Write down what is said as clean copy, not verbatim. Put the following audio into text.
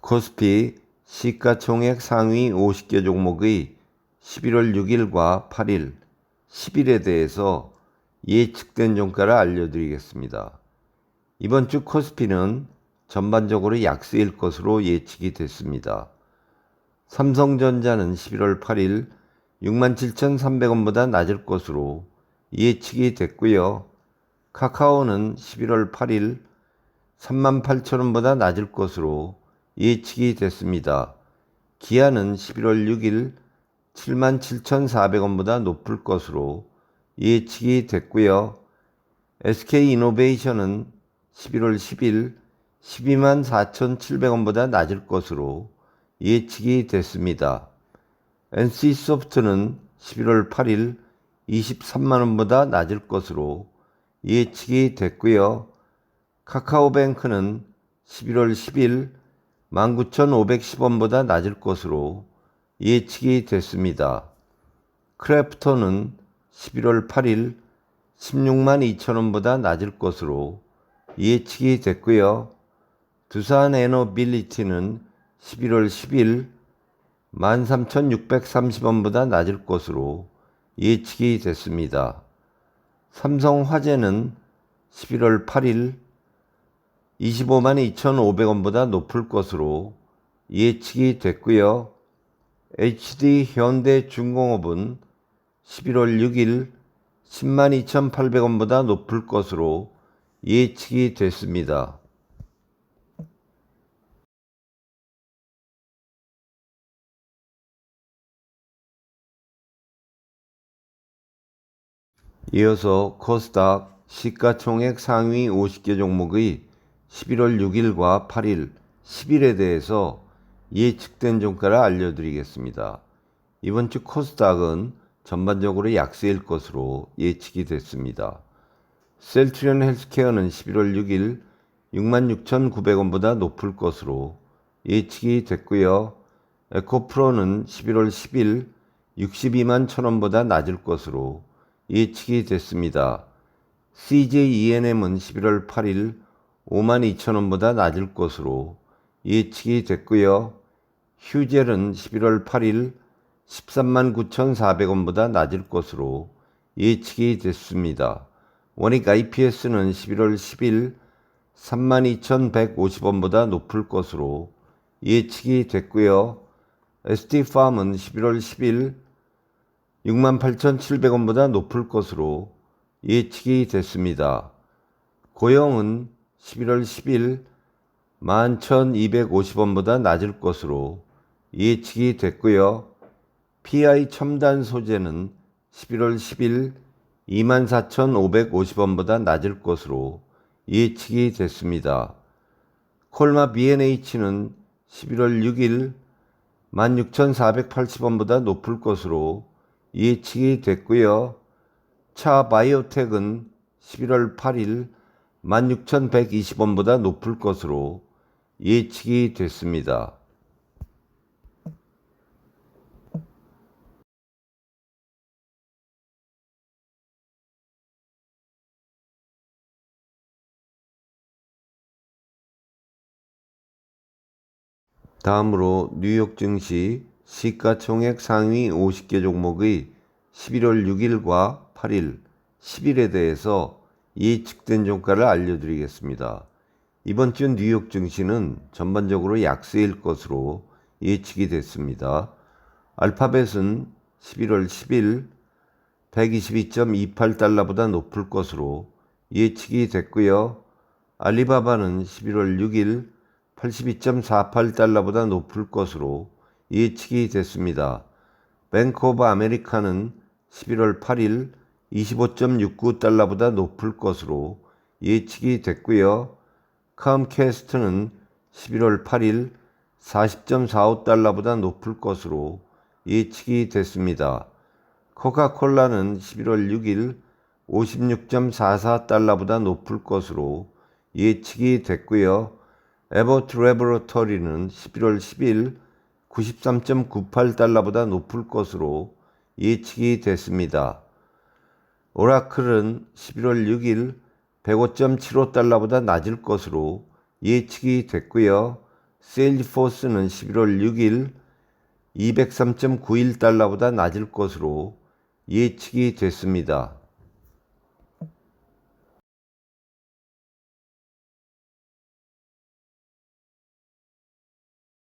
코스피 시가총액 상위 50개 종목의 11월 6일과 8일, 10일에 대해서 예측된 종가를 알려드리겠습니다. 이번 주 코스피는 전반적으로 약세일 것으로 예측이 됐습니다. 삼성전자는 11월 8일 67,300원보다 낮을 것으로 예측이 됐고요. 카카오는 11월 8일 38,000원보다 낮을 것으로 예측이 됐습니다. 기아는 11월 6일 77,400원보다 높을 것으로 예측이 됐고요. SK이노베이션은 11월 10일 124,700원보다 낮을 것으로 예측이 됐습니다. NC소프트는 11월 8일 23만원보다 낮을 것으로 예측이 됐고요. 카카오뱅크는 11월 10일 19,510원보다 낮을 것으로 예측이 됐습니다. 크래프톤은 11월 8일 162,000원보다 낮을 것으로 예측이 됐고요. 두산에너빌리티는 11월 10일 13,630원보다 낮을 것으로 예측이 됐습니다. 삼성화재는 11월 8일 252,500원보다 높을 것으로 예측이 됐고요. HD현대중공업은 11월 6일 102,800원보다 높을 것으로 예측이 됐습니다. 이어서 코스닥 시가총액 상위 50개 종목의 11월 6일과 8일, 10일에 대해서 예측된 종가를 알려드리겠습니다. 이번 주 코스닥은 전반적으로 약세일 것으로 예측이 됐습니다. 셀트리온 헬스케어는 11월 6일 66,900원보다 높을 것으로 예측이 됐고요. 에코프로는 11월 10일 621,000원보다 낮을 것으로 예측이 됐습니다. CJENM은 11월 8일 52,000원보다 낮을 것으로 예측이 됐고요. 휴젤은 11월 8일 139,400원보다 낮을 것으로 예측이 됐습니다. 원익 IPS는 11월 10일 32,150원보다 높을 것으로 예측이 됐고요. ST팜은 11월 10일 68,700원보다 높을 것으로 예측이 됐습니다. 고영은 11월 10일 11,250원보다 낮을 것으로 예측이 됐고요. PI 첨단 소재는 11월 10일 24,550원보다 낮을 것으로 예측이 됐습니다. 콜마 B&H는 11월 6일 16,480원보다 높을 것으로 예측이 됐고요. 차 바이오텍은 11월 8일 16,120원보다 높을 것으로 예측이 됐습니다. 다음으로 뉴욕 증시 시가총액 상위 50개 종목의 11월 6일과 8일, 10일에 대해서 예측된 종가를 알려드리겠습니다. 이번 주 뉴욕 증시는 전반적으로 약세일 것으로 예측이 됐습니다. 알파벳은 11월 10일 122.28달러보다 높을 것으로 예측이 됐고요. 알리바바는 11월 6일 82.48달러보다 높을 것으로 예측이 됐습니다. 뱅크 오브 아메리카는 11월 8일 25.69달러보다 높을 것으로 예측이 됐고요. 컴캐스트는 11월 8일 40.45달러보다 높을 것으로 예측이 됐습니다. 코카콜라는 11월 6일 56.44달러보다 높을 것으로 예측이 됐고요. 에버트 레보레토리는 11월 10일 93.98달러보다 높을 것으로 예측이 됐습니다. 오라클은 11월 6일 105.75달러보다 낮을 것으로 예측이 됐고요. 세일즈포스는 11월 6일 203.91달러보다 낮을 것으로 예측이 됐습니다.